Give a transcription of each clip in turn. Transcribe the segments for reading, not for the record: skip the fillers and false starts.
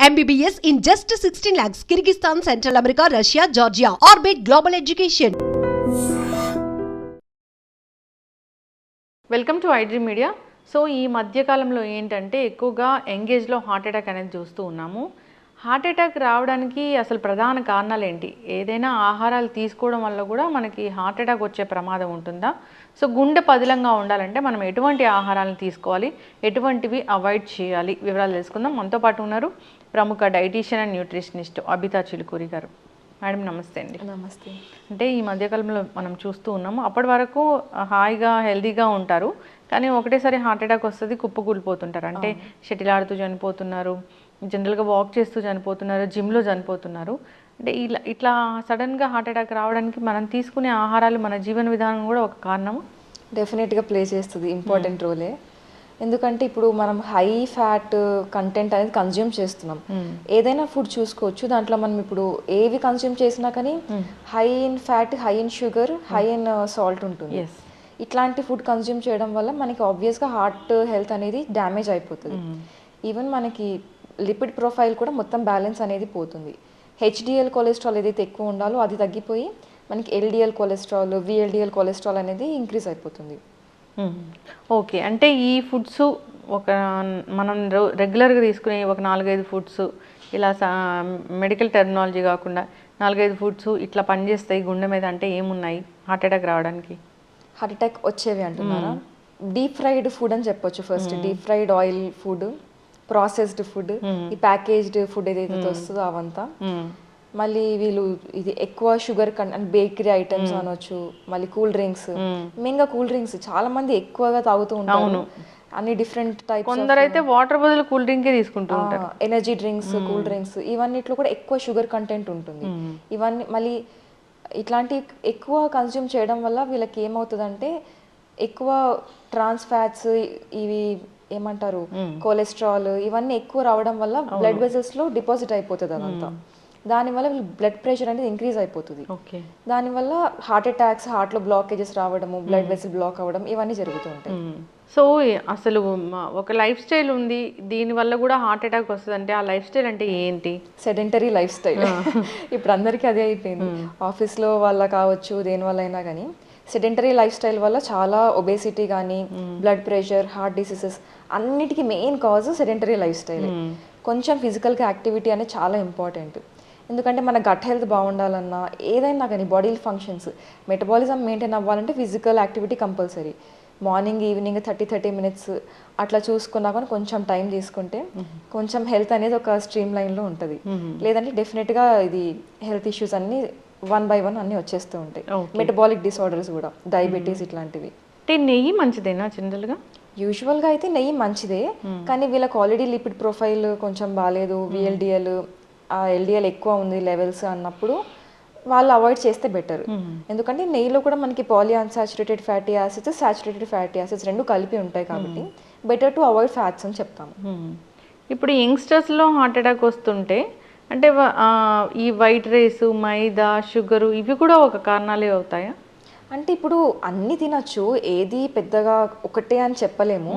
MBBS in just 16 lakhs. Kyrgyzstan, Central America, Russia, Georgia. Orbit Global Education. Welcome to iDream media. So ఈ మధ్యకాలంలో ఏంటంటే ఎక్కువగా యంగేజ్లో heart attack అనేది చూస్తూ ఉన్నాము. హార్ట్ అటాక్ రావడానికి అసలు ప్రధాన కారణాలు ఏంటి? ఏదైనా ఆహారాలు తీసుకోవడం వల్ల కూడా మనకి హార్ట్ అటాక్ వచ్చే ప్రమాదం ఉంటుందా? సో గుండె పదిలంగా ఉండాలంటే మనం ఎటువంటి ఆహారాలను తీసుకోవాలి, ఎటువంటివి అవాయిడ్ చేయాలి, వివరాలు తెలుసుకుందాం. మనతో పాటు ఉన్నారు ప్రముఖ dietitian and nutritionist Abitha Chilukuri గారు. మేడం నమస్తే అండి. నమస్తే. అంటే ఈ మధ్యకాలంలో మనం చూస్తూ ఉన్నాము, అప్పటి వరకు హాయిగా హెల్తీగా ఉంటారు, కానీ ఒకటేసారి హార్ట్ అటాక్ వస్తుంది, కుప్పకూలిపోతుంటారు. అంటే షటిల్ ఆడుతూ చనిపోతున్నారు, జనరల్గా వాక్ చేస్తూ చనిపోతున్నారు, జిమ్లో చనిపోతున్నారు. అంటే ఇట్లా సడన్గా హార్ట్ అటాక్ రావడానికి మనం తీసుకునే ఆహారాలు, మన జీవన విధానం కూడా ఒక కారణము. డెఫినెట్గా ప్లే చేస్తుంది ఇంపార్టెంట్ రోలే. ఎందుకంటే ఇప్పుడు మనం హై ఫ్యాట్ కంటెంట్ అనేది కన్జ్యూమ్ చేస్తున్నాం. ఏదైనా ఫుడ్ చూసుకోవచ్చు, దాంట్లో మనం ఇప్పుడు ఏవి కన్జ్యూమ్ చేసినా కానీ high in fat, high in sugar, high in salt ఉంటుంది. ఇట్లాంటి ఫుడ్ కన్జ్యూమ్ చేయడం వల్ల మనకి ఆబ్వియస్గా హార్ట్ హెల్త్ అనేది డ్యామేజ్ అయిపోతుంది. ఈవెన్ మనకి లిపిడ్ ప్రొఫైల్ కూడా మొత్తం బ్యాలెన్స్ అనేది పోతుంది. హెచ్డిఎల్ కొలెస్ట్రాల్ ఏదైతే ఎక్కువ ఉండాలో అది తగ్గిపోయి మనకి ఎల్డిఎల్ కొలెస్ట్రాల్, విఎల్డిఎల్ కొలెస్ట్రాల్ అనేది ఇంక్రీజ్ అయిపోతుంది. ఓకే, అంటే ఈ ఫుడ్స్ ఒక మనం రెగ్యులర్గా తీసుకునే ఒక 4-5 ఫుడ్స్, ఇలా మెడికల్ టెర్మినాలజీ కాకుండా 4-5 ఫుడ్స్ ఇట్లా పనిచేస్తాయి గుండె మీద అంటే ఏమున్నాయి హార్ట్ అటాక్ రావడానికి? హార్ట్ అటాక్ వచ్చేవి అంటున్నారా? డీప్ ఫ్రైడ్ ఫుడ్ అని చెప్పొచ్చు. First deep fried oil food, processed food, ఈ ప్యాకేజ్డ్ ఫుడ్ ఏదైతే వస్తుందో అవంతా. మళ్ళీ వీళ్ళు ఇది ఎక్కువ షుగర్ అండ్ బేకరీ ఐటమ్స్ అనొచ్చు. మళ్ళీ కూల్ డ్రింక్స్, మెయిన్గా కూల్ డ్రింక్స్ చాలా మంది ఎక్కువగా తాగుతూ ఉంటారు. అన్ని డిఫరెంట్ టైప్స్. కొందరైతే వాటర్ బదులు కూల్ డ్రింకే తీసుకుంటూ ఉంటారు. ఎనర్జీ డ్రింక్స్, కూల్ డ్రింక్స్, ఇవన్నిట్లో కూడా ఎక్కువ షుగర్ కంటెంట్ ఉంటుంది. ఇవన్నీ మళ్ళీ ఇట్లాంటి ఎక్కువ కన్జ్యూమ్ చేయడం వల్ల వీళ్ళకి ఏమవుతుందంటే ఎక్కువ ట్రాన్స్ ఫ్యాట్స్, ఇవి ఏమంటారు కొలెస్ట్రాల్, ఇవన్నీ ఎక్కువ రావడం వల్ల బ్లడ్ వెజల్స్లో డిపాజిట్ అయిపోతుంది అదంతా. దానివల్ల బ్లడ్ ప్రెషర్ అనేది ఇంక్రీజ్ అయిపోతుంది. దానివల్ల హార్ట్ అటాక్స్, హార్ట్లో బ్లాకేజెస్ రావడము, బ్లడ్ వెసల్ బ్లాక్ అవ్వడం, ఇవన్నీ జరుగుతూ ఉంటాయి. సో అసలు ఒక లైఫ్ స్టైల్ ఉంది, దీనివల్ల కూడా హార్ట్ అటాక్ వస్తుంది అంటే ఆ లైఫ్ స్టైల్ అంటే ఏంటి? Sedentary life style. ఇప్పుడు అందరికీ అదే అయిపోయింది. ఆఫీస్లో వల్ల కావచ్చు, దేనివల్ల అయినా కానీ సెడెంటరీ లైఫ్ స్టైల్ వల్ల చాలా ఒబేసిటీ కానీ, బ్లడ్ ప్రెషర్, హార్ట్ డిసీజెస్ అన్నిటికీ main cause sedentary life style. కొంచెం ఫిజికల్గా యాక్టివిటీ అనేది చాలా ఇంపార్టెంట్. ఎందుకంటే మన గట్ హెల్త్ బాగుండాలన్నా, ఏదైనా కానీ బాడీ ఫంక్షన్స్, మెటబాలిజం మెయింటైన్ అవ్వాలంటే physical activity compulsory. Morning, evening 30 minutes అట్లా చూసుకున్నా కానీ కొంచెం టైం తీసుకుంటే కొంచెం హెల్త్ అనేది ఒక స్ట్రీమ్ లైన్లో ఉంటుంది. లేదంటే డెఫినెట్గా ఇది హెల్త్ ఇష్యూస్ అన్నీ 1 by 1 అన్నీ వచ్చేస్తూ ఉంటాయి. మెటబాలిక్ డిసార్డర్స్ కూడా, డయాబెటీస్ ఇట్లాంటివి. నెయ్యి మంచిదేనా జనరల్గా? యూజువల్గా అయితే నెయ్యి మంచిదే, కానీ వీళ్ళకి ఆల్రెడీ లిపిడ్ ప్రొఫైల్ కొంచెం బాగాలేదు, విఎల్డిఎల్, ఎల్డిఎల్ ఎక్కువ ఉంది లెవెల్స్ అన్నప్పుడు వాళ్ళు అవాయిడ్ చేస్తే బెటర్. ఎందుకంటే నెయ్యిలో కూడా మనకి poly unsaturated fatty acids, saturated fatty acids రెండు కలిపి ఉంటాయి కాబట్టి బెటర్ టు అవాయిడ్ ఫ్యాట్స్ అని చెప్తాము. ఇప్పుడు యంగ్స్టర్స్లో హార్ట్ అటాక్ వస్తుంటే అంటే ఈ వైట్ రైస్, మైదా, షుగరు ఇవి కూడా ఒక కారణాలే అవుతాయా? అంటే ఇప్పుడు అన్ని తినచ్చు, ఏది పెద్దగా ఒకటే అని చెప్పలేము.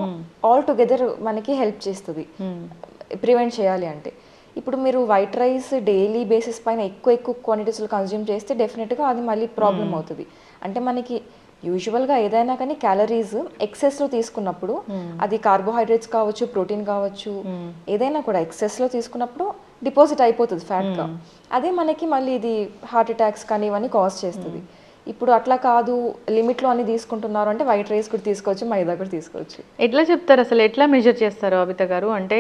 ఆల్ టుగెదర్ మనకి హెల్ప్ చేస్తుంది ప్రివెంట్ చేయాలి అంటే. ఇప్పుడు మీరు వైట్ రైస్ డైలీ బేసిస్ పైన ఎక్కువ క్వాంటిటీస్లో కన్జ్యూమ్ చేస్తే డెఫినెట్గా అది మళ్ళీ ప్రాబ్లం అవుతుంది. అంటే మనకి యూజువల్గా ఏదైనా కానీ క్యాలరీస్ ఎక్సెస్లో తీసుకున్నప్పుడు, అది కార్బోహైడ్రేట్స్ కావచ్చు, ప్రోటీన్ కావచ్చు, ఏదైనా కూడా ఎక్సెస్లో తీసుకున్నప్పుడు డిపాజిట్ అయిపోతుంది ఫ్యాట్గా. అదే మనకి మళ్ళీ ఇది హార్ట్ అటాక్స్ కానీ ఇవన్నీ కాజ్ చేస్తుంది. ఇప్పుడు అట్లా కాదు, లిమిట్లో అన్ని తీసుకుంటున్నారు అంటే వైట్ రైస్ కూడా తీసుకోవచ్చు, మైదా కూడా తీసుకోవచ్చు. ఎట్లా చెప్తారు అసలు, ఎట్లా మెజర్ చేస్తారు అబిత గారు? అంటే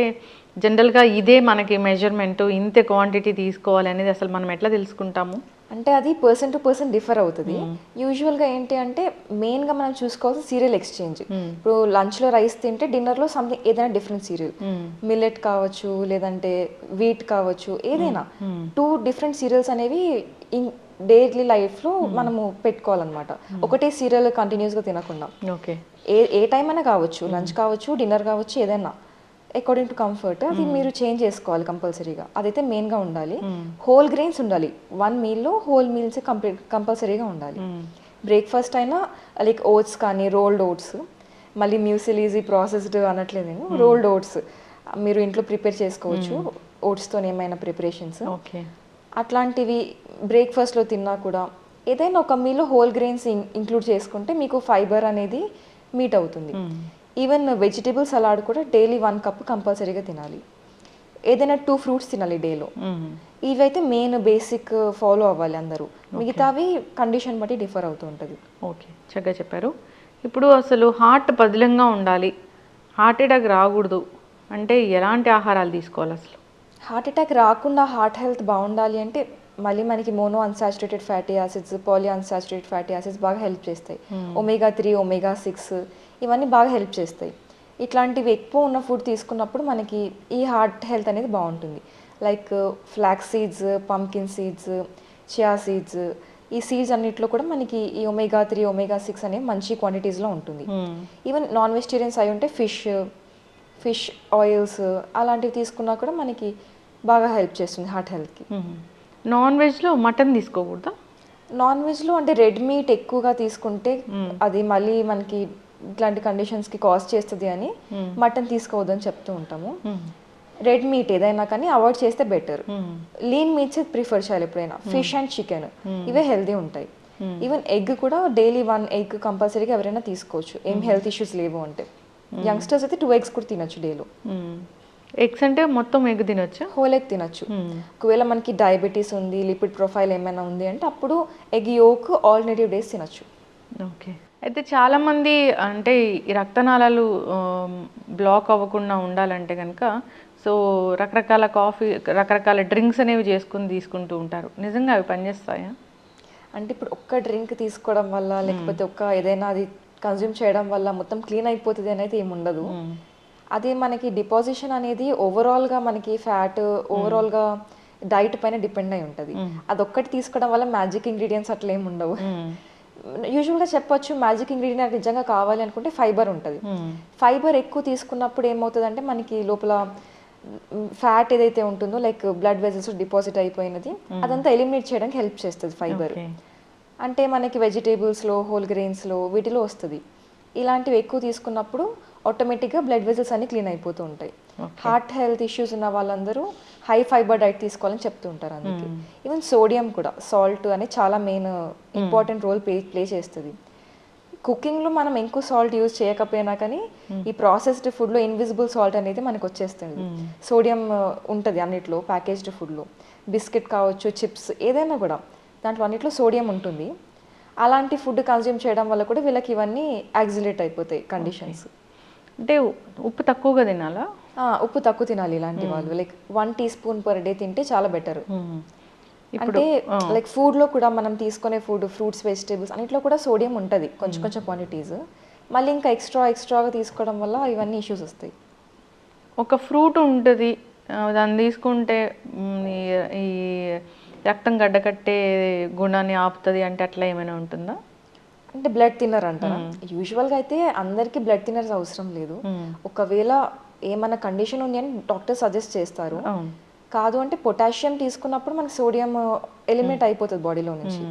జనరల్గా ఇదే మనకి మెజర్మెంట్, ఇంత క్వాంటిటీ తీసుకోవాలి అనేది అసలు మనం ఎట్లా తెలుసుకుంటాము? అంటే అది పర్సన్ టు పర్సన్ డిఫర్ అవుతుంది. యూజువల్గా ఏంటి అంటే మెయిన్గా మనం చూసుకోవాల్సిన సీరియల్ ఎక్స్చేంజ్. ఇప్పుడు లంచ్లో రైస్ తింటే డిన్నర్లో సంథింగ్ ఏదైనా డిఫరెంట్ సీరియల్, మిల్లెట్ కావచ్చు, లేదంటే వీట్ కావచ్చు, ఏదైనా 2 డిఫరెంట్ సీరియల్స్ అనేవి డైలీ లైఫ్లో మనము పెట్టుకోవాలన్నమాట. ఒకటే సీరియల్ కంటిన్యూస్గా తినకుండా. ఏ టైం అయినా కావచ్చు, లంచ్ కావచ్చు, డిన్నర్ కావచ్చు, ఏదైనా అకార్డింగ్ టు కంఫర్ట్ అది మీరు చేంజ్ చేసుకోవాలి కంపల్సరీగా. అదైతే మెయిన్గా ఉండాలి. హోల్ గ్రెయిన్స్ ఉండాలి, 1 మీల్లో హోల్ మీల్స్ కంపల్సరీగా ఉండాలి. బ్రేక్ఫాస్ట్ అయినా లైక్ ఓట్స్ కానీ, రోల్డ్ ఓట్స్, మళ్ళీ మ్యూసిలీజీ ప్రాసెస్డ్ అనట్లేదు నేను, రోల్డ్ ఓట్స్ మీరు ఇంట్లో ప్రిపేర్ చేసుకోవచ్చు. ఓట్స్తో ఏమైనా ప్రిపరేషన్స్ ఓకే. అట్లాంటివి బ్రేక్ఫాస్ట్లో తిన్నా కూడా ఏదైనా ఒక మీలో హోల్ గ్రెయిన్స్ ఇంక్లూడ్ చేసుకుంటే మీకు ఫైబర్ అనేది మీట్ అవుతుంది. ఈవెన్ వెజిటేబుల్ సలాడ్ కూడా డైలీ 1 కప్ కంపల్సరీగా తినాలి. ఏదైనా 2 ఫ్రూట్స్ తినాలి డేలో. ఇవైతే మెయిన్ బేసిక్ ఫాలో అవ్వాలి అందరూ. మిగతావి కండిషన్ బట్టి డిఫర్ అవుతూ ఉంటుంది. ఓకే, చక్కగా చెప్పారు. ఇప్పుడు అసలు హార్ట్ పదిలంగా ఉండాలి, హార్ట్ అటాక్ రాకూడదు అంటే ఎలాంటి ఆహారాలు తీసుకోవాలి అసలు? హార్ట్ అటాక్ రాకుండా హార్ట్ హెల్త్ బాగుండాలి అంటే మళ్ళీ మనకి mono unsaturated fatty acids, poly unsaturated fatty acids బాగా హెల్ప్ చేస్తాయి. omega-3, omega-6 ఇవన్నీ బాగా హెల్ప్ చేస్తాయి. ఇట్లాంటివి ఎక్కువ ఉన్న ఫుడ్ తీసుకున్నప్పుడు మనకి ఈ హార్ట్ హెల్త్ అనేది బాగుంటుంది. Like flax seeds, pumpkin seeds, chia seeds, ఈ సీడ్స్ అన్నిట్లో కూడా మనకి ఈ omega-3, omega-6 అనేవి మంచి క్వాంటిటీస్లో ఉంటుంది. ఈవెన్ నాన్ వెజిటేరియన్స్ అయి ఉంటే ఫిష్ ఆయిల్స్ అలాంటివి తీసుకున్నా కూడా మనకి బాగా హెల్ప్ చేస్తుంది హార్ట్ హెల్త్కి. నాన్ వెజ్లో మటన్ తీసుకోకూడదా? నాన్ వెజ్లో అంటే రెడ్ మీట్ ఎక్కువగా తీసుకుంటే అది మళ్ళీ మనకి ఇట్లాంటి కండిషన్స్కి కాజ్ చేస్తుంది అని మటన్ తీసుకోవద్దని చెప్తూ ఉంటాము. రెడ్ మీట్ ఏదైనా కానీ అవాయిడ్ చేస్తే బెటర్. లీన్ మీట్స్ ప్రిఫర్ చేయాలి ఎప్పుడైనా. ఫిష్ అండ్ చికెన్ ఇవే హెల్తీ ఉంటాయి. ఈవెన్ ఎగ్ కూడా డైలీ 1 ఎగ్ కంపల్సరీగా ఎవరైనా తీసుకోవచ్చు, ఏం హెల్త్ ఇష్యూస్ లేవు అంటే. యంగ్స్టర్స్ అయితే 2 eggs కూడా తినొచ్చు డేలో. ఎగ్స్ అంటే మొత్తం ఎగ్ తినొచ్చు, హోల్ ఎగ్ తినొచ్చు. ఒకవేళ మనకి డయాబెటీస్ ఉంది, లిపిడ్ ప్రొఫైల్ ఏమైనా ఉంది అంటే అప్పుడు ఎగ్ యోక్ ఆల్టర్నేటివ్ డేస్ తినొచ్చు. ఓకే. అయితే చాలామంది అంటే ఈ రక్తనాళాలు బ్లాక్ అవ్వకుండా ఉండాలంటే కనుక సో రకరకాల డ్రింక్స్ అనేవి తీసుకుంటూ ఉంటారు. నిజంగా అవి పనిచేస్తాయా? అంటే ఇప్పుడు ఒక్క డ్రింక్ తీసుకోవడం వల్ల లేకపోతే ఏదైనా అది కన్జ్యూమ్ చేయడం వల్ల మొత్తం క్లీన్ అయిపోతుంది అనేది ఏమి ఉండదు. అదే మనకి డిపాజిషన్ అనేది ఓవరాల్గా మనకి ఫ్యాట్ ఓవరాల్గా డైట్ పైన డిపెండ్ అయి ఉంటుంది. అదొక్కటి తీసుకోవడం వల్ల మ్యాజిక్ ఇంగ్రీడియంట్స్ అట్లా ఏమి ఉండవు. యూజువల్గా చెప్పొచ్చు మ్యాజిక్ ఇంగ్రీడియంట్ నిజంగా కావాలి అనుకుంటే ఫైబర్ ఉంటుంది. ఫైబర్ ఎక్కువ తీసుకున్నప్పుడు ఏమవుతుంది అంటే మనకి లోపల ఫ్యాట్ ఏదైతే ఉంటుందో లైక్ బ్లడ్ వెజల్స్ డిపాజిట్ అయిపోయినది అదంతా ఎలిమినేట్ చేయడానికి హెల్ప్ చేస్తుంది ఫైబర్. అంటే మనకి వెజిటేబుల్స్లో, హోల్ గ్రెయిన్స్లో వీటిలో వస్తుంది. ఇలాంటివి ఎక్కువ తీసుకున్నప్పుడు ఆటోమేటిక్గా బ్లడ్ వెజల్స్ అన్ని క్లీన్ అయిపోతూ ఉంటాయి. హార్ట్ హెల్త్ ఇష్యూస్ ఉన్న వాళ్ళందరూ హై ఫైబర్ డైట్ తీసుకోవాలని చెప్తూ ఉంటారు. అందుకే ఈవెన్ సోడియం కూడా, సాల్ట్ అనేది చాలా మెయిన్ ఇంపార్టెంట్ రోల్ ప్లే చేస్తుంది. కుకింగ్లో మనం ఎక్కువ సాల్ట్ యూజ్ చేయకపోయినా కానీ ఈ ప్రాసెస్డ్ ఫుడ్లో ఇన్విజిబుల్ సాల్ట్ అనేది మనకు వచ్చేస్తుంది. సోడియం ఉంటుంది అన్నిట్లో, ప్యాకేజ్డ్ ఫుడ్లో బిస్కెట్ కావచ్చు, చిప్స్ ఏదైనా కూడా దాంట్లో అన్నిట్లో సోడియం ఉంటుంది. అలాంటి ఫుడ్ కన్జ్యూమ్ చేయడం వల్ల కూడా వీళ్ళకి ఇవన్నీ యాక్సిలేట్ అయిపోతాయి కండిషన్స్. అంటే ఉప్పు తక్కువగా తినాలా? ఉప్పు తక్కువ తినాలి ఇలాంటి వాళ్ళు. లైక్ 1 teaspoon per day తింటే చాలా బెటర్. అంటే లైక్ ఫుడ్లో కూడా మనం తీసుకునే ఫుడ్, ఫ్రూట్స్, వెజిటేబుల్స్ అన్నిట్లో కూడా సోడియం ఉంటుంది కొంచెం క్వాంటిటీస్. మళ్ళీ ఇంకా ఎక్స్ట్రాగా తీసుకోవడం వల్ల ఇవన్నీ ఇష్యూస్ వస్తాయి. ఒక ఫ్రూట్ ఉంటుంది, దాన్ని తీసుకుంటే ఈ రక్తం గడ్డకట్టే గుణాన్ని ఆపుతుంది అంటే అట్లా ఏమైనా ఉంటుందా? అంటే బ్లడ్ థిన్నర్ అంటారా? యూజువల్గా అయితే అందరికీ బ్లడ్ థిన్నర్స్ అవసరం లేదు. ఒకవేళ ఏమైనా కండిషన్ ఉంది అని డాక్టర్ సజెస్ట్ చేస్తారు. కాదు అంటే పొటాషియం తీసుకున్నప్పుడు మనకి సోడియం ఎలిమినేట్ అయిపోతుంది బాడీలో నుంచి.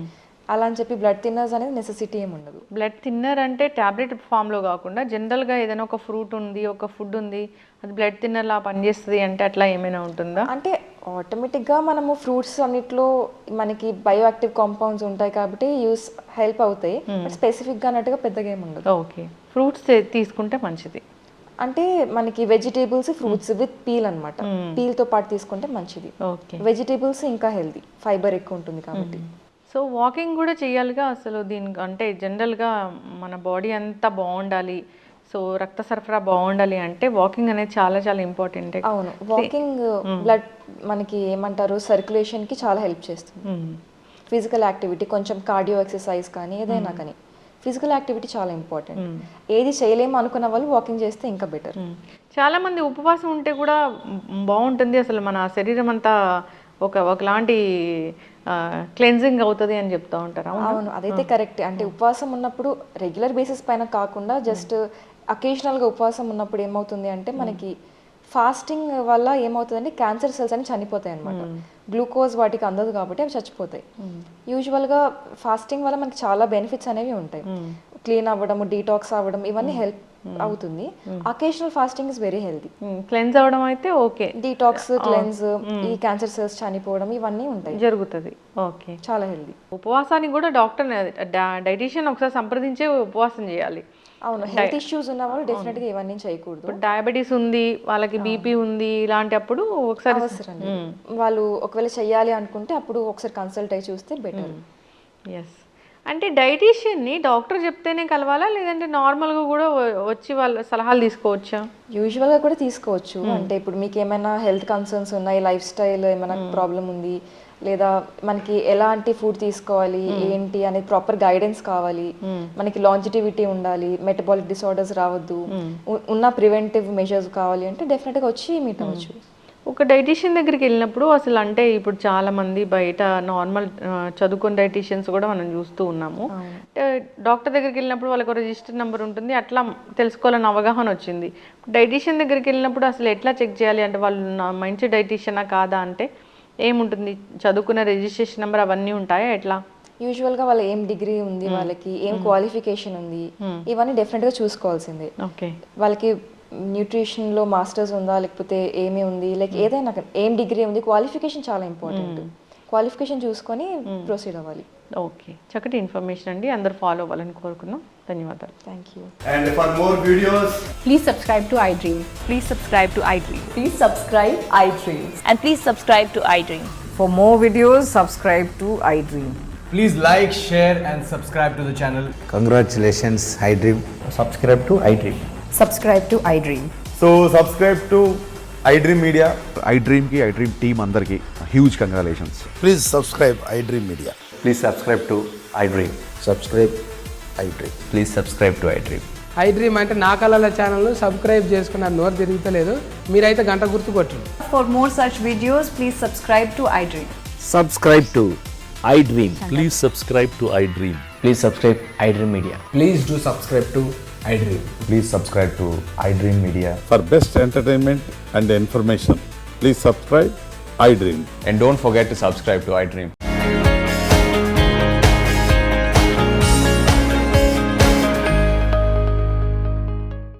అలా అని చెప్పి బ్లడ్ థిన్నర్స్ అనేది నెసెసిటీ ఏమి ఉండదు. బ్లడ్ థిన్నర్ అంటే ట్యాబ్లెట్ ఫామ్లో కాకుండా జనరల్గా ఏదైనా ఒక ఫ్రూట్ ఉంది, ఒక ఫుడ్ ఉంది, అది బ్లడ్ థిన్నర్లా పనిచేస్తుంది అంటే అట్లా ఏమైనా ఉంటుందా? అంటే ఆటోమేటిక్గా మనము ఫ్రూట్స్ అన్నిట్లో మనకి బయో యాక్టివ్ కాంపౌండ్స్ ఉంటాయి కాబట్టి హెల్ప్ అవుతాయి. బట్ స్పెసిఫిక్గా అన్నట్టుగా పెద్దగా ఏమి ఉండదు. ఓకే. ఫ్రూట్స్ తీసుకుంటే మంచిది. అంటే మనకి వెజిటేబుల్స్, ఫ్రూట్స్ విత్ పీల్ అనమాట. పీల్తో పాటు తీసుకుంటే మంచిది. వెజిటేబుల్స్ ఇంకా హెల్తీ, ఫైబర్ ఎక్కువ ఉంటుంది కాబట్టి. సో వాకింగ్ కూడా చేయాలిగా అసలు దీనికి, అంటే జనరల్గా మన బాడీ అంతా బాగుండాలి, సో రక్త సరఫరా బాగుండాలి అంటే వాకింగ్ అనేది చాలా చాలా ఇంపార్టెంట్. అవును, వాకింగ్ బ్లడ్ మనకి ఏమంటారు సర్క్యులేషన్కి చాలా హెల్ప్ చేస్తుంది. ఫిజికల్ యాక్టివిటీ, కొంచెం కార్డియో ఎక్సర్సైజ్ కానీ ఏదైనా కానీ ఫిజికల్ యాక్టివిటీ చాలా ఇంపార్టెంట్. ఏది చేయలేము అనుకున్న వాళ్ళు వాకింగ్ చేస్తే ఇంకా బెటర్. చాలామంది ఉపవాసం ఉంటే కూడా బాగుంటుంది, అసలు మన శరీరం అంతా ఒకలాంటి క్లెన్జింగ్ అవుతుంది అని చెప్తా ఉంటారు. అవును, అదైతే కరెక్ట్. అంటే ఉపవాసం ఉన్నప్పుడు రెగ్యులర్ బేసిస్ పైన కాకుండా జస్ట్ అకేషనల్గా ఉపవాసం ఉన్నప్పుడు ఏమవుతుంది అంటే మనకి ఫాస్టింగ్ వల్ల ఏమవుతుందంటే క్యాన్సర్ సెల్స్ అని చనిపోతాయి అనమాట. గ్లూకోజ్ వాటికి అందదు కాబట్టి అవి చచ్చిపోతాయి. యూజువల్గా ఫాస్టింగ్ వల్ల మనకి చాలా బెనిఫిట్స్ అనేవి ఉంటాయి. క్లీన్ అవ్వడం, డీటాక్స్ అవ్వడం ఇవన్నీ హెల్ప్ అవుతుంది. Occasional fasting is very healthy. Cleanse అవ్వడం అయితే ఓకే, డీటాక్స్, క్లెన్స్, ఈ క్యాన్సర్ సెల్స్ చనిపోవడం ఇవన్నీ ఉంటాయి, జరుగుతుంది. ఓకే, చాలా హెల్తీ. ఉపవాసానికి కూడా డాక్టర్ డైటీషియన్ ఒకసారి సంప్రదించే ఉపవాసం చేయాలి. అవును, హెల్త్ ఇష్యూస్ ఉన్న వాళ్ళు డెఫినెట్గా ఇవన్నీ చేయకూడదు. ఇప్పుడు డయాబెటీస్ ఉంది, వాళ్ళకి బీపీ ఉంది, ఇలాంటప్పుడు ఒకసారి అవసరం లేదు. వాళ్ళు ఒకవేళ చెయ్యాలి అనుకుంటే అప్పుడు ఒకసారి కన్సల్ట్ అయ్యి చూస్తే బెటర్. ఎస్. అంటే డైటీషియన్ని డాక్టర్ చెప్తేనే కలవాలా, లేదంటే నార్మల్గా కూడా వచ్చి వాళ్ళ సలహాలు తీసుకోవచ్చా? యూజువల్గా కూడా తీసుకోవచ్చు. అంటే ఇప్పుడు మీకు ఏమైనా హెల్త్ కన్సర్న్స్ ఉన్నాయి, లైఫ్ స్టైల్ ఏమైనా ప్రాబ్లం ఉంది, లేదా మనకి ఎలాంటి ఫుడ్ తీసుకోవాలి ఏంటి అనేది ప్రాపర్ గైడెన్స్ కావాలి, మనకి లాంజిటివిటీ ఉండాలి, మెటబాలిక్ డిసార్డర్స్ రావద్దు, ఉన్న ప్రివెంటివ్ మెజర్స్ కావాలి అంటే డెఫినెట్గా వచ్చి మీట్ అవ్వచ్చు. ఒక డైటీషియన్ దగ్గరికి వెళ్ళినప్పుడు అసలు అంటే ఇప్పుడు చాలా మంది బయట నార్మల్ చదువుకున్న డైటీషియన్స్ కూడా మనం చూస్తూ ఉన్నాము. అంటే డాక్టర్ దగ్గరికి వెళ్ళినప్పుడు వాళ్ళకి రిజిస్టర్ నెంబర్ ఉంటుంది, అట్లా తెలుసుకోవాలని అవగాహన వచ్చింది. డైటీషియన్ దగ్గరికి వెళ్ళినప్పుడు అసలు ఎట్లా చెక్ చేయాలి, అంటే వాళ్ళు మంచి డైటీషియనా కాదా అంటే ఏముంటుంది, చదువుకున్న రిజిస్ట్రేషన్ నెంబర్ అవన్నీ ఉంటాయా ఎట్లా? యూజువల్గా వాళ్ళ ఏం డిగ్రీ ఉంది, వాళ్ళకి ఏం క్వాలిఫికేషన్ ఉంది, ఇవన్నీ డెఫినెట్గా చూసుకోవాల్సిందే. ఓకే, వాళ్ళకి న్యూట్రిషన్లో మాస్టర్స్ ఉందా, లేకపోతే ఏమి ఉంది, లైక్ ఏదైనా ఏం డిగ్రీ ఉంది, క్వాలిఫికేషన్ చాలా ఇంపార్టెంట్. క్వాలిఫికేషన్ చూసుకొని ప్రొసీడ్ అవ్వాలి. ఓకే, చక్కటి ఇన్ఫర్మేషన్ అండి, అందరు ఫాలో అవ్వాలని కోరుకున్నాం. ధన్యవాదాలు. Thank you. And for more videos, Please subscribe to iDream. Please subscribe to iDream. Please subscribe iDream. And please subscribe to iDream. For more videos, subscribe to iDream. please like, share and subscribe to the channel. Congratulations, iDream. Subscribe to iDream. Subscribe to iDream. So subscribe to iDream Media. iDream ki iDream team andarki huge congratulations. Please subscribe iDream Media. Please subscribe to iDream. Subscribe iDream. Please subscribe to iDream. iDream అంటే నా కళల channel subscribe చేసుకున్న నోరు తిరుగుతలేదు, మీరైతే గంట గుర్తు కొట్టండి. For more such videos, please subscribe to iDream. Subscribe to iDream. Please subscribe to iDream. Please subscribe iDream Media. Please do subscribe to iDream. Please subscribe to iDream Media. For best entertainment and information, please subscribe iDream. And don't forget to subscribe to iDream.